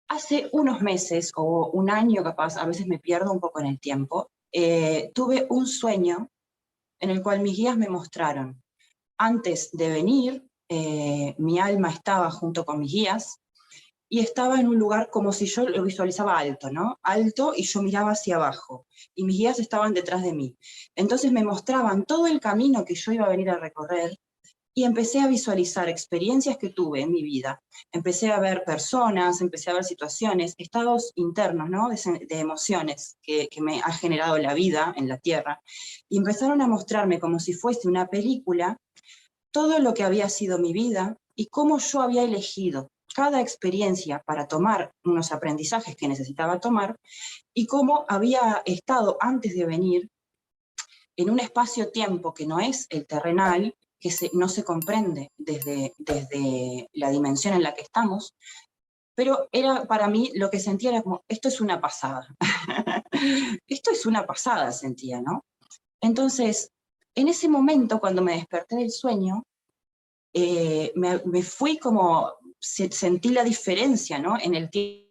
Hace unos meses, o un año capaz, a veces me pierdo un poco en el tiempo, tuve un sueño en el cual mis guías me mostraron. Antes de venir, mi alma estaba junto con mis guías, y estaba en un lugar como si yo lo visualizaba alto, ¿no? Alto, y yo miraba hacia abajo, y mis guías estaban detrás de mí. Entonces me mostraban todo el camino que yo iba a venir a recorrer, y empecé a visualizar experiencias que tuve en mi vida. Empecé a ver personas, empecé a ver situaciones, estados internos, ¿no? de emociones que me ha generado la vida en la Tierra. Y empezaron a mostrarme como si fuese una película todo lo que había sido mi vida y cómo yo había elegido cada experiencia para tomar unos aprendizajes que necesitaba tomar, y cómo había estado antes de venir en un espacio-tiempo que no es el terrenal, que no se comprende desde la dimensión en la que estamos, pero era para mí lo que sentía era como, esto es una pasada. Esto es una pasada, sentía, ¿no? Entonces, en ese momento, cuando me desperté del sueño, me fui como, sentí la diferencia, ¿no? En el tiempo,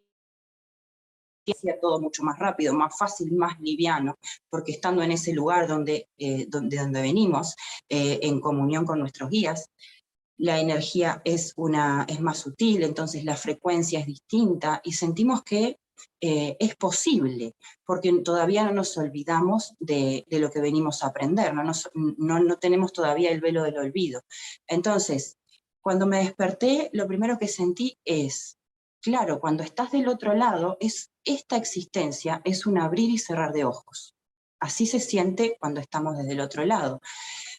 hacía todo mucho más rápido, más fácil, más liviano, porque estando en ese lugar donde venimos, en comunión con nuestros guías, la energía es más sutil, entonces la frecuencia es distinta, y sentimos que es posible, porque todavía no nos olvidamos de lo que venimos a aprender, no tenemos todavía el velo del olvido. Entonces, cuando me desperté, lo primero que sentí es, claro, cuando estás del otro lado, esta existencia es un abrir y cerrar de ojos. Así se siente cuando estamos desde el otro lado.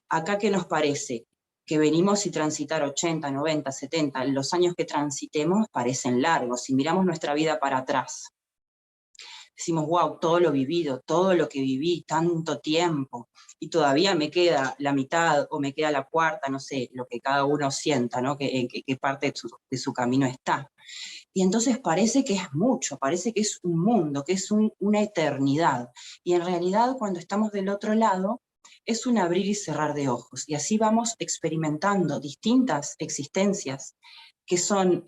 Acá, ¿qué nos parece? Que venimos y transitar 80, 90, 70, los años que transitemos parecen largos. Si miramos nuestra vida para atrás, decimos, wow, todo lo vivido, todo lo que viví, tanto tiempo, y todavía me queda la mitad, o me queda la cuarta, no sé, lo que cada uno sienta, ¿no? En qué parte de su camino está. Y entonces parece que es mucho, parece que es un mundo, que es una eternidad. Y en realidad, cuando estamos del otro lado, es un abrir y cerrar de ojos. Y así vamos experimentando distintas existencias que son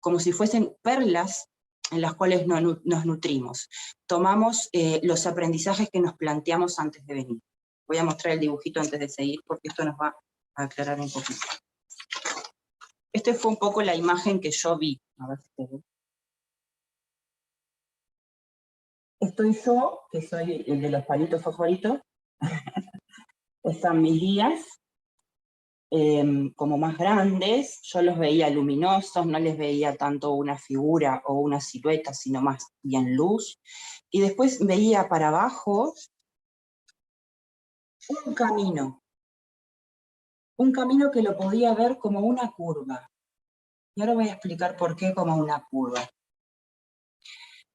como si fuesen perlas en las cuales nos nutrimos. Tomamos los aprendizajes que nos planteamos antes de venir. Voy a mostrar el dibujito antes de seguir, porque esto nos va a aclarar un poquito. Esta fue un poco la imagen que yo vi. A ver si te ve. Estoy yo, que soy el de los palitos fosforitos. Están mis guías, como más grandes. Yo los veía luminosos, no les veía tanto una figura o una silueta, sino más bien luz. Y después veía para abajo un camino que lo podía ver como una curva. Y ahora voy a explicar por qué como una curva.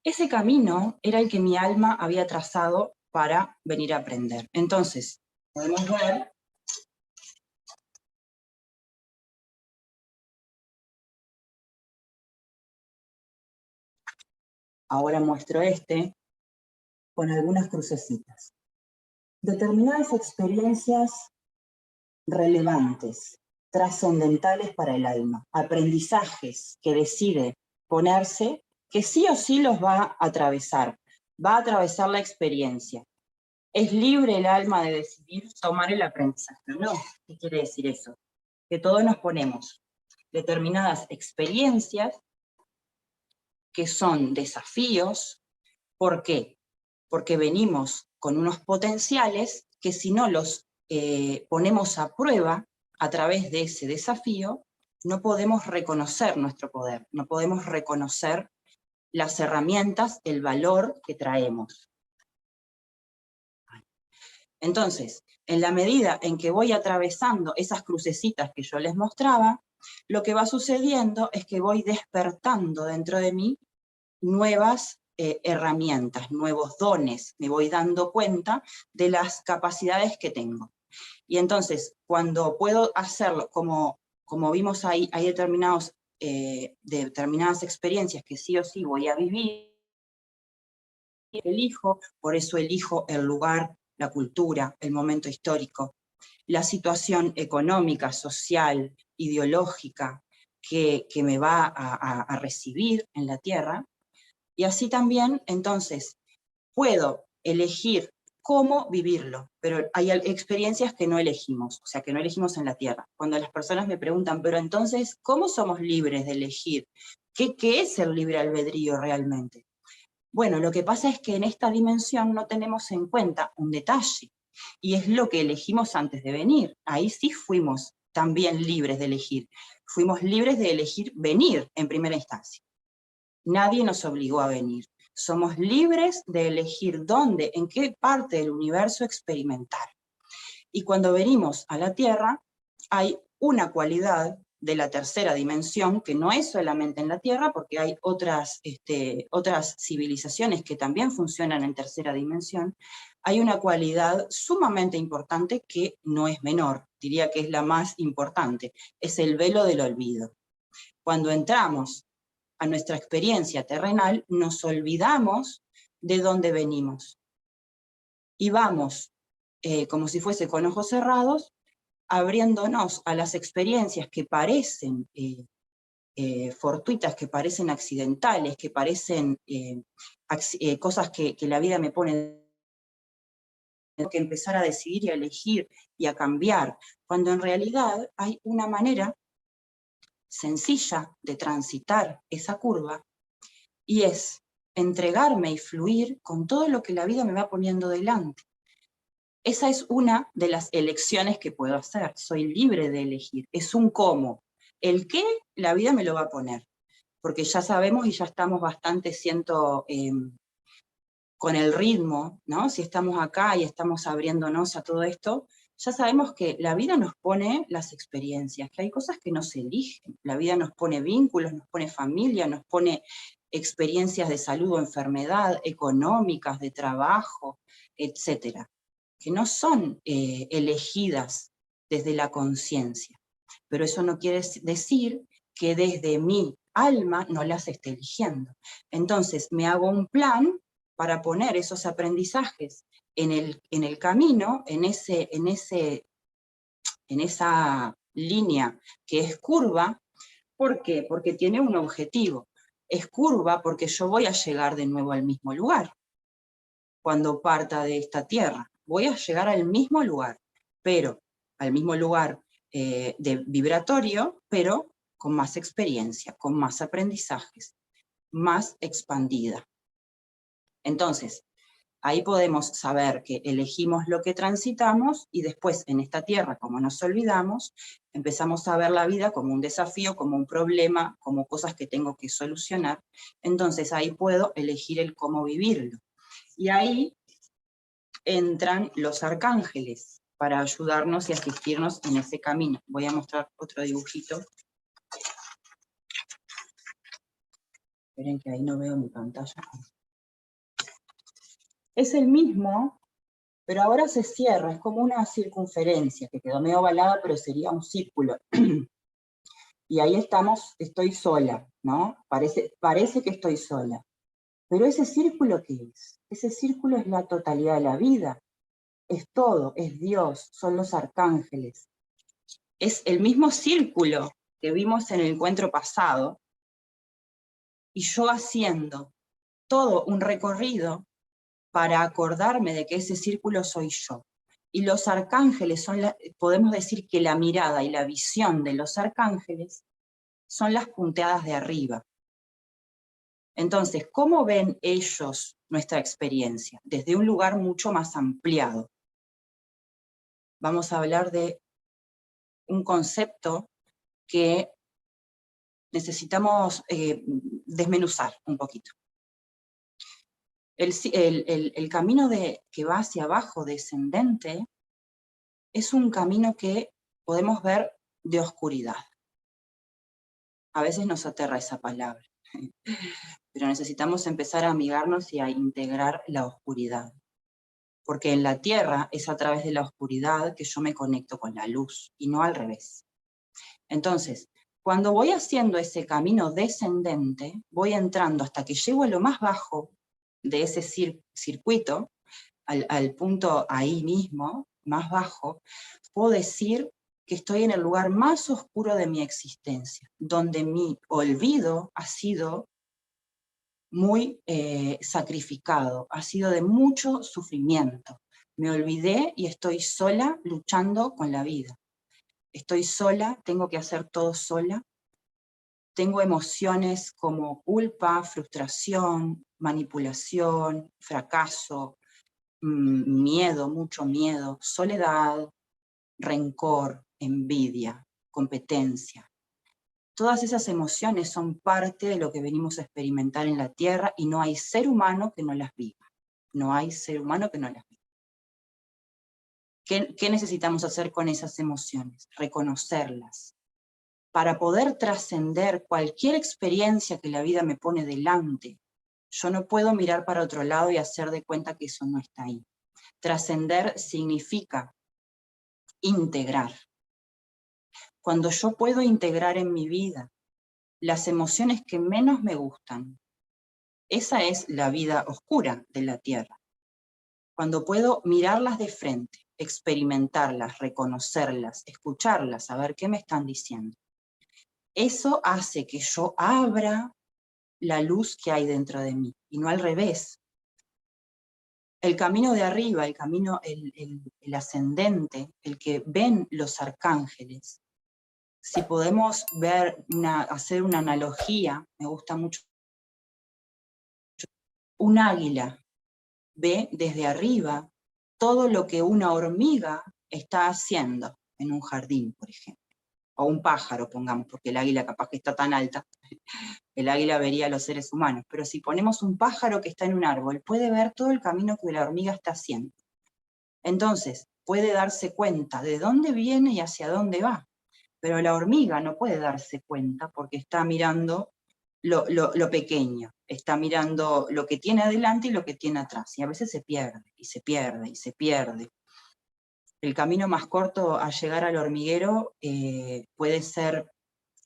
Ese camino era el que mi alma había trazado para venir a aprender. Entonces, podemos ver ahora muestro con algunas crucecitas. Determinadas experiencias relevantes, trascendentales para el alma, aprendizajes que decide ponerse, que sí o sí los va a atravesar la experiencia. ¿Es libre el alma de decidir tomar el aprendizaje? No, ¿qué quiere decir eso? Que todos nos ponemos determinadas experiencias que son desafíos. ¿Por qué? Porque venimos con unos potenciales que si no los ponemos a prueba a través de ese desafío, no podemos reconocer nuestro poder, no podemos reconocer las herramientas, el valor que traemos. Entonces, en la medida en que voy atravesando esas crucecitas que yo les mostraba, lo que va sucediendo es que voy despertando dentro de mí nuevas herramientas, nuevos dones, me voy dando cuenta de las capacidades que tengo. Y entonces, cuando puedo hacerlo, como vimos ahí, hay determinadas experiencias que sí o sí voy a vivir, por eso elijo el lugar, la cultura, el momento histórico, la situación económica, social, ideológica, que me va a recibir en la tierra, y así también, entonces, puedo elegir cómo vivirlo, pero hay experiencias que no elegimos, o sea, que no elegimos en la tierra. Cuando las personas me preguntan, pero entonces, ¿cómo somos libres de elegir? ¿Qué es el libre albedrío realmente? Bueno, lo que pasa es que en esta dimensión no tenemos en cuenta un detalle, y es lo que elegimos antes de venir. Ahí sí fuimos también libres de elegir. Fuimos libres de elegir venir en primera instancia. Nadie nos obligó a venir. Somos libres de elegir dónde, en qué parte del universo experimentar. Y cuando venimos a la Tierra, hay una cualidad de la tercera dimensión, que no es solamente en la Tierra, porque hay otras civilizaciones que también funcionan en tercera dimensión. Hay una cualidad sumamente importante que no es menor, diría que es la más importante, es el velo del olvido. Cuando entramos a nuestra experiencia terrenal, nos olvidamos de dónde venimos. Y vamos, como si fuese con ojos cerrados, abriéndonos a las experiencias que parecen fortuitas, que parecen accidentales, que parecen cosas que la vida me pone, que empezar a decidir y a elegir y a cambiar, cuando en realidad hay una manera sencilla de transitar esa curva, y es entregarme y fluir con todo lo que la vida me va poniendo delante. Esa es una de las elecciones que puedo hacer, soy libre de elegir, es un cómo. El qué, la vida me lo va a poner, porque ya sabemos y ya estamos bastante, siento, con el ritmo, ¿no? Si estamos acá y estamos abriéndonos a todo esto, ya sabemos que la vida nos pone las experiencias, que hay cosas que no se eligen. La vida nos pone vínculos, nos pone familia, nos pone experiencias de salud o enfermedad, económicas, de trabajo, etcétera, que no son elegidas desde la conciencia. Pero eso no quiere decir que desde mi alma no las esté eligiendo. Entonces me hago un plan para poner esos aprendizajes en el camino, en esa línea que es curva. ¿Por qué? Porque tiene un objetivo. Es curva porque yo voy a llegar de nuevo al mismo lugar. Cuando parta de esta tierra, voy a llegar al mismo lugar, pero al mismo lugar de vibratorio, pero con más experiencia, con más aprendizajes, más expandida. Entonces, ahí podemos saber que elegimos lo que transitamos, y después en esta tierra, como nos olvidamos, empezamos a ver la vida como un desafío, como un problema, como cosas que tengo que solucionar. Entonces ahí puedo elegir el cómo vivirlo. Y ahí entran los arcángeles para ayudarnos y asistirnos en ese camino. Voy a mostrar otro dibujito. Esperen que ahí no veo mi pantalla. Es el mismo, pero ahora se cierra, es como una circunferencia, que quedó medio ovalada, pero sería un círculo. Y ahí estamos, estoy sola, ¿no? Parece que estoy sola. Pero ese círculo, ¿qué es? Ese círculo es la totalidad de la vida. Es todo, es Dios, son los arcángeles. Es el mismo círculo que vimos en el encuentro pasado, y yo haciendo todo un recorrido para acordarme de que ese círculo soy yo. Y los arcángeles son, podemos decir que la mirada y la visión de los arcángeles son las punteadas de arriba. Entonces, ¿cómo ven ellos nuestra experiencia? Desde un lugar mucho más ampliado. Vamos a hablar de un concepto que necesitamos desmenuzar un poquito. El camino que va hacia abajo, descendente, es un camino que podemos ver de oscuridad. A veces nos aterra esa palabra, pero necesitamos empezar a amigarnos y a integrar la oscuridad. Porque en la Tierra es a través de la oscuridad que yo me conecto con la luz, y no al revés. Entonces, cuando voy haciendo ese camino descendente, voy entrando hasta que llego a lo más bajo de ese circuito, al punto ahí mismo, más bajo, puedo decir que estoy en el lugar más oscuro de mi existencia, donde mi olvido ha sido muy sacrificado, ha sido de mucho sufrimiento. Me olvidé y estoy sola luchando con la vida. Estoy sola, tengo que hacer todo sola. Tengo emociones como culpa, frustración, manipulación, fracaso, miedo, mucho miedo, soledad, rencor, envidia, competencia. Todas esas emociones son parte de lo que venimos a experimentar en la Tierra y no hay ser humano que no las viva. No hay ser humano que no las viva. ¿Qué necesitamos hacer con esas emociones? Reconocerlas. Para poder trascender cualquier experiencia que la vida me pone delante, yo no puedo mirar para otro lado y hacer de cuenta que eso no está ahí. Trascender significa integrar. Cuando yo puedo integrar en mi vida las emociones que menos me gustan, esa es la vida oscura de la Tierra. Cuando puedo mirarlas de frente, experimentarlas, reconocerlas, escucharlas, saber qué me están diciendo. Eso hace que yo abra la luz que hay dentro de mí, y no al revés. El camino de arriba, el camino, el ascendente, el que ven los arcángeles, si podemos ver, hacer una analogía, me gusta mucho, un águila ve desde arriba todo lo que una hormiga está haciendo en un jardín, por ejemplo. O un pájaro, pongamos, porque el águila capaz que está tan alta, el águila vería a los seres humanos, pero si ponemos un pájaro que está en un árbol, puede ver todo el camino que la hormiga está haciendo. Entonces, puede darse cuenta de dónde viene y hacia dónde va, pero la hormiga no puede darse cuenta porque está mirando lo pequeño, está mirando lo que tiene adelante y lo que tiene atrás, y a veces se pierde, y se pierde, y se pierde. El camino más corto a llegar al hormiguero puede ser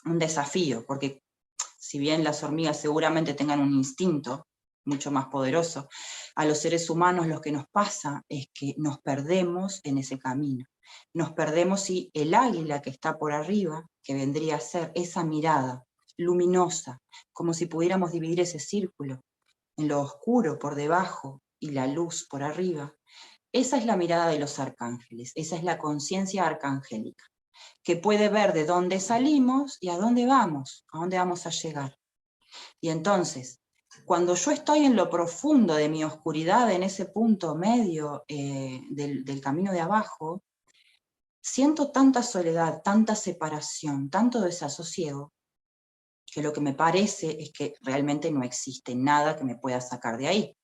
un desafío, porque si bien las hormigas seguramente tengan un instinto mucho más poderoso, a los seres humanos lo que nos pasa es que nos perdemos en ese camino. Nos perdemos y el águila que está por arriba, que vendría a ser esa mirada luminosa, como si pudiéramos dividir ese círculo en lo oscuro por debajo y la luz por arriba, esa es la mirada de los arcángeles, esa es la conciencia arcangélica, que puede ver de dónde salimos y a dónde vamos a llegar. Y entonces, cuando yo estoy en lo profundo de mi oscuridad, en ese punto medio del camino de abajo, siento tanta soledad, tanta separación, tanto desasosiego, que lo que me parece es que realmente no existe nada que me pueda sacar de ahí.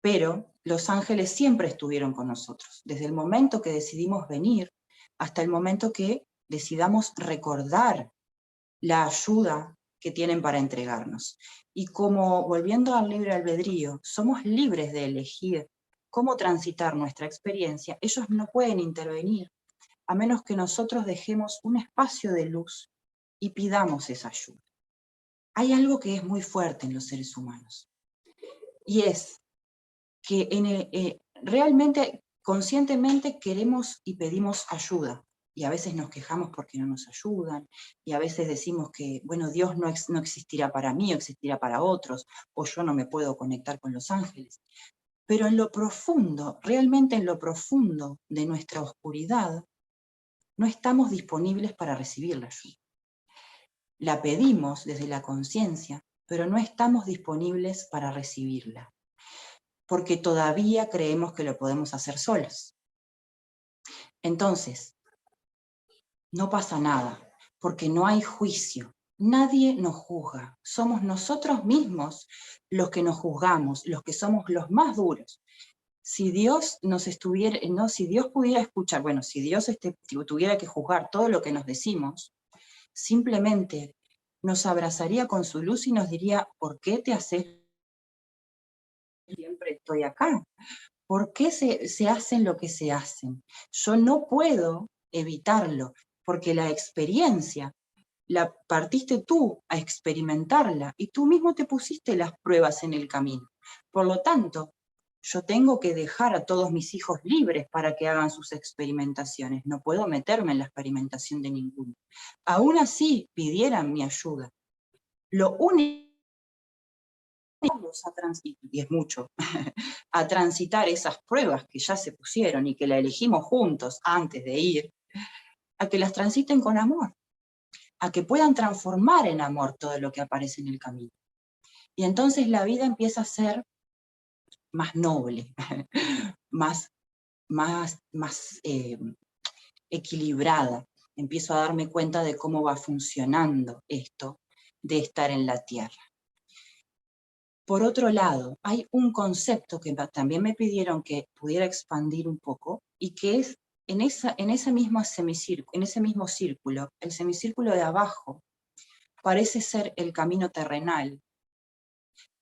Pero los ángeles siempre estuvieron con nosotros, desde el momento que decidimos venir hasta el momento que decidamos recordar la ayuda que tienen para entregarnos. Y como, volviendo al libre albedrío, somos libres de elegir cómo transitar nuestra experiencia, ellos no pueden intervenir, a menos que nosotros dejemos un espacio de luz y pidamos esa ayuda. Hay algo que es muy fuerte en los seres humanos, y es que realmente, conscientemente queremos y pedimos ayuda, y a veces nos quejamos porque no nos ayudan, y a veces decimos que, bueno, Dios no existirá para mí, o existirá para otros, o yo no me puedo conectar con los ángeles. Pero en lo profundo, realmente en lo profundo de nuestra oscuridad, no estamos disponibles para recibir la ayuda. La pedimos desde la conciencia, pero no estamos disponibles para recibirla, porque todavía creemos que lo podemos hacer solos. Entonces, no pasa nada, porque no hay juicio. Nadie nos juzga. Somos nosotros mismos los que nos juzgamos, los que somos los más duros. Si Dios si Dios pudiera escuchar, bueno, si Dios tuviera que juzgar todo lo que nos decimos, simplemente nos abrazaría con su luz y nos diría, ¿por qué te haces? Siempre estoy acá. ¿Por qué se hacen lo que se hacen? Yo no puedo evitarlo, porque la experiencia la partiste tú a experimentarla y tú mismo te pusiste las pruebas en el camino. Por lo tanto, Yo tengo que dejar a todos mis hijos libres para que hagan sus experimentaciones. No puedo meterme en la experimentación de ninguno. Aún así, pidieran mi ayuda. Lo único y es mucho, a transitar esas pruebas que ya se pusieron y que la elegimos juntos antes de ir, a que las transiten con amor, a que puedan transformar en amor todo lo que aparece en el camino. Y entonces la vida empieza a ser más noble, más equilibrada. Empiezo a darme cuenta de cómo va funcionando esto de estar en la Tierra. Por otro lado, hay un concepto que también me pidieron que pudiera expandir un poco, y que es en ese mismo círculo, el semicírculo de abajo parece ser el camino terrenal,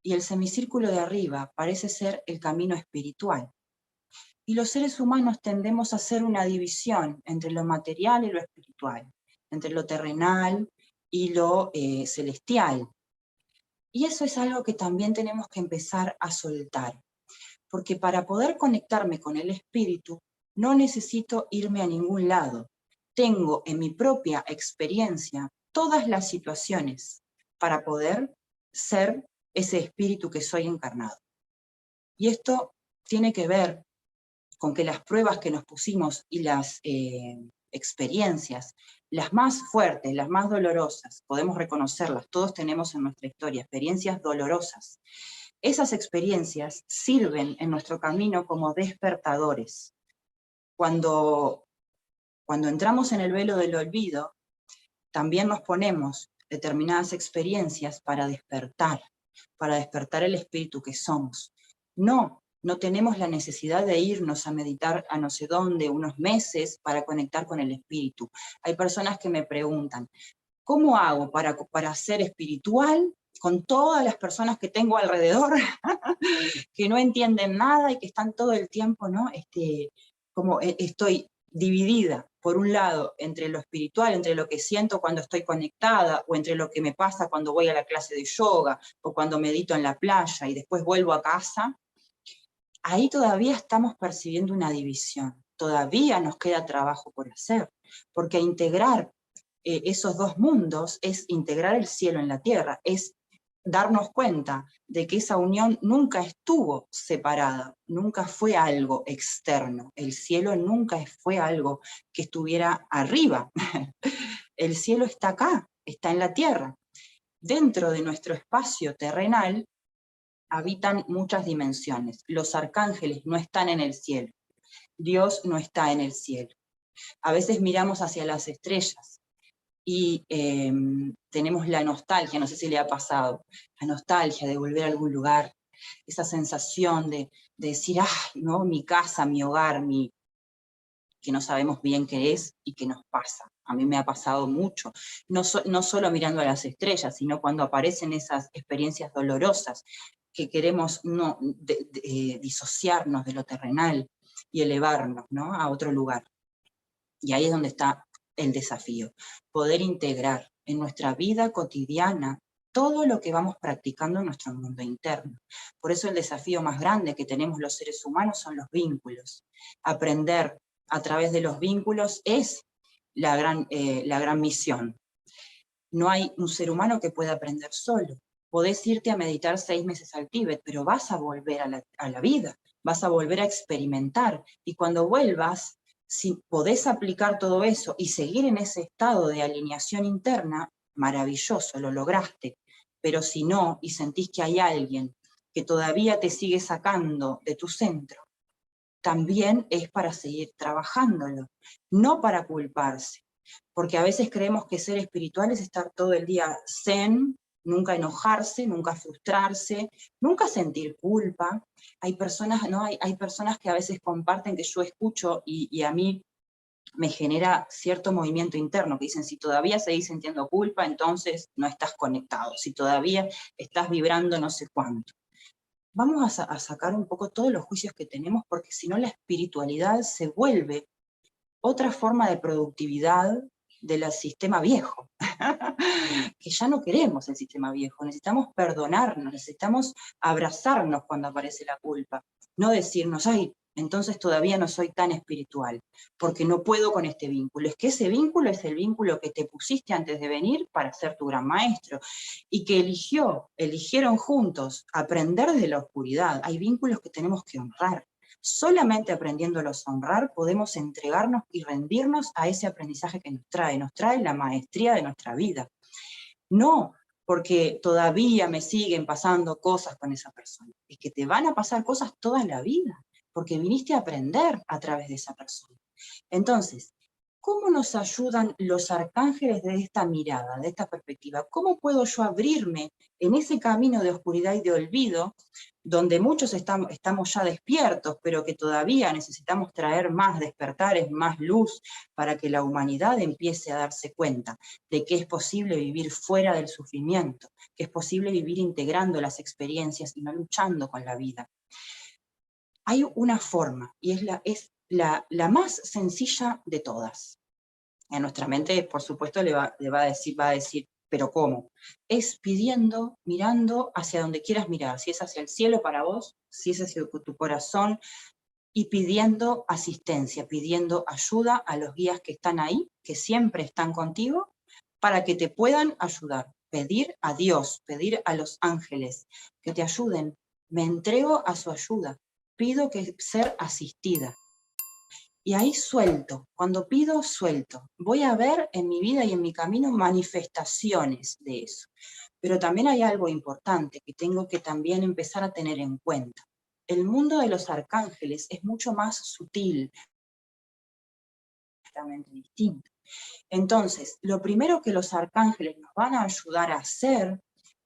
y el semicírculo de arriba parece ser el camino espiritual. Y los seres humanos tendemos a hacer una división entre lo material y lo espiritual, entre lo terrenal y lo celestial. Y eso es algo que también tenemos que empezar a soltar, porque para poder conectarme con el espíritu no necesito irme a ningún lado. Tengo en mi propia experiencia todas las situaciones para poder ser ese espíritu que soy encarnado. Y esto tiene que ver con que las pruebas que nos pusimos y las experiencias, las más fuertes, las más dolorosas, podemos reconocerlas, todos tenemos en nuestra historia experiencias dolorosas. Esas experiencias sirven en nuestro camino como despertadores. Cuando entramos en el velo del olvido, también nos ponemos determinadas experiencias para despertar el espíritu que somos. No tenemos la necesidad de irnos a meditar a no sé dónde, unos meses, para conectar con el espíritu. Hay personas que me preguntan, ¿cómo hago para ser espiritual con todas las personas que tengo alrededor, que no entienden nada y que están todo el tiempo, ¿no? Como estoy dividida, por un lado, entre lo espiritual, entre lo que siento cuando estoy conectada, o entre lo que me pasa cuando voy a la clase de yoga, o cuando medito en la playa y después vuelvo a casa? Ahí todavía estamos percibiendo una división, todavía nos queda trabajo por hacer, porque integrar esos dos mundos es integrar el cielo en la tierra, es darnos cuenta de que esa unión nunca estuvo separada, nunca fue algo externo, el cielo nunca fue algo que estuviera arriba, el cielo está acá, está en la tierra. Dentro de nuestro espacio terrenal habitan muchas dimensiones. Los arcángeles no están en el cielo. Dios no está en el cielo. A veces miramos hacia las estrellas y tenemos la nostalgia, no sé si le ha pasado, la nostalgia de volver a algún lugar, esa sensación de decir, ¡ay, no, mi casa, mi hogar, que no sabemos bien qué es y qué nos pasa! A mí me ha pasado mucho, no solo mirando a las estrellas, sino cuando aparecen esas experiencias dolorosas, que queremos disociarnos de lo terrenal y elevarnos, ¿no?, a otro lugar. Y ahí es donde está el desafío, poder integrar en nuestra vida cotidiana todo lo que vamos practicando en nuestro mundo interno. Por eso el desafío más grande que tenemos los seres humanos son los vínculos. Aprender a través de los vínculos es la gran misión. No hay un ser humano que pueda aprender solo. Podés irte a meditar 6 meses al Tíbet, pero vas a volver a la vida, vas a volver a experimentar, y cuando vuelvas, si podés aplicar todo eso y seguir en ese estado de alineación interna, maravilloso, lo lograste. Pero si no, y sentís que hay alguien que todavía te sigue sacando de tu centro, también es para seguir trabajándolo, no para culparse. Porque a veces creemos que ser espiritual es estar todo el día zen, nunca enojarse, nunca frustrarse, nunca sentir culpa. Hay personas, ¿no? Hay personas que a veces comparten, que yo escucho y a mí me genera cierto movimiento interno, que dicen, si todavía seguís sintiendo culpa, entonces no estás conectado, si todavía estás vibrando no sé cuánto. Vamos a sacar un poco todos los juicios que tenemos, porque si no la espiritualidad se vuelve otra forma de productividad del sistema viejo, que ya no queremos el sistema viejo, necesitamos perdonarnos, necesitamos abrazarnos cuando aparece la culpa, No decirnos, ay, entonces todavía no soy tan espiritual, porque no puedo con este vínculo. Es que ese vínculo es el vínculo que te pusiste antes de venir para ser tu gran maestro, y que eligieron juntos aprender de la oscuridad. Hay vínculos que tenemos que honrar. Solamente aprendiéndolos a honrar podemos entregarnos y rendirnos a ese aprendizaje que nos trae la maestría de nuestra vida. No porque todavía me siguen pasando cosas con esa persona, es que te van a pasar cosas toda la vida, porque viniste a aprender a través de esa persona. Entonces, ¿cómo nos ayudan los arcángeles de esta mirada, de esta perspectiva? ¿Cómo puedo yo abrirme en ese camino de oscuridad y de olvido, donde muchos estamos ya despiertos, pero que todavía necesitamos traer más despertares, más luz, para que la humanidad empiece a darse cuenta de que es posible vivir fuera del sufrimiento, que es posible vivir integrando las experiencias y no luchando con la vida? Hay una forma, y es la más sencilla de todas. A nuestra mente, por supuesto, va a decir, ¿pero cómo? Es pidiendo, mirando hacia donde quieras mirar, si es hacia el cielo para vos, si es hacia tu corazón, y pidiendo asistencia, pidiendo ayuda a los guías que están ahí, que siempre están contigo, para que te puedan ayudar. Pedir a Dios, pedir a los ángeles que te ayuden. Me entrego a su ayuda, pido que ser asistida. Y ahí suelto, cuando pido, suelto. Voy a ver en mi vida y en mi camino manifestaciones de eso. Pero también hay algo importante que tengo que también empezar a tener en cuenta. El mundo de los arcángeles es mucho más sutil, completamente distinto. Entonces, lo primero que los arcángeles nos van a ayudar a hacer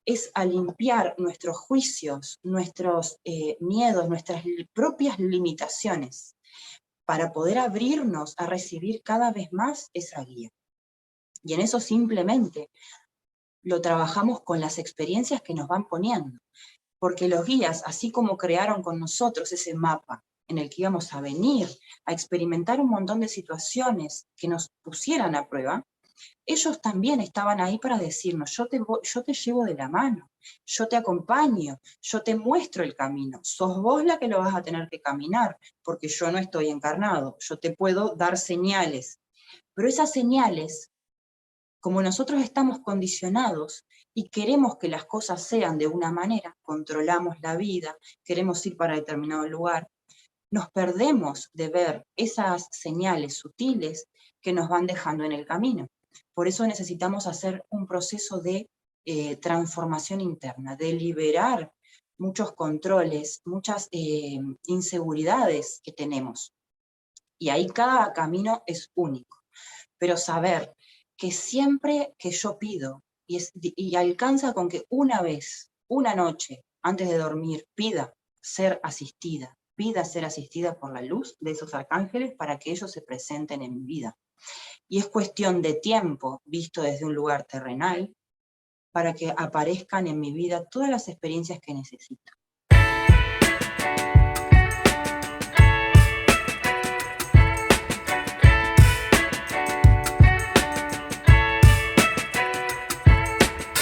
es a limpiar nuestros juicios, nuestros miedos, nuestras propias limitaciones, para poder abrirnos a recibir cada vez más esa guía. Y en eso simplemente lo trabajamos con las experiencias que nos van poniendo, porque los guías, así como crearon con nosotros ese mapa en el que íbamos a venir a experimentar un montón de situaciones que nos pusieran a prueba, ellos también estaban ahí para decirnos, yo te llevo de la mano, yo te acompaño, yo te muestro el camino, sos vos la que lo vas a tener que caminar, porque yo no estoy encarnado, yo te puedo dar señales. Pero esas señales, como nosotros estamos condicionados y queremos que las cosas sean de una manera, controlamos la vida, queremos ir para determinado lugar, nos perdemos de ver esas señales sutiles que nos van dejando en el camino. Por eso necesitamos hacer un proceso de transformación interna, de liberar muchos controles, muchas inseguridades que tenemos. Y ahí cada camino es único. Pero saber que siempre que yo pido, y alcanza con que una vez, una noche, antes de dormir, pida ser asistida por la luz de esos arcángeles para que ellos se presenten en mi vida. Y es cuestión de tiempo, visto desde un lugar terrenal, para que aparezcan en mi vida todas las experiencias que necesito.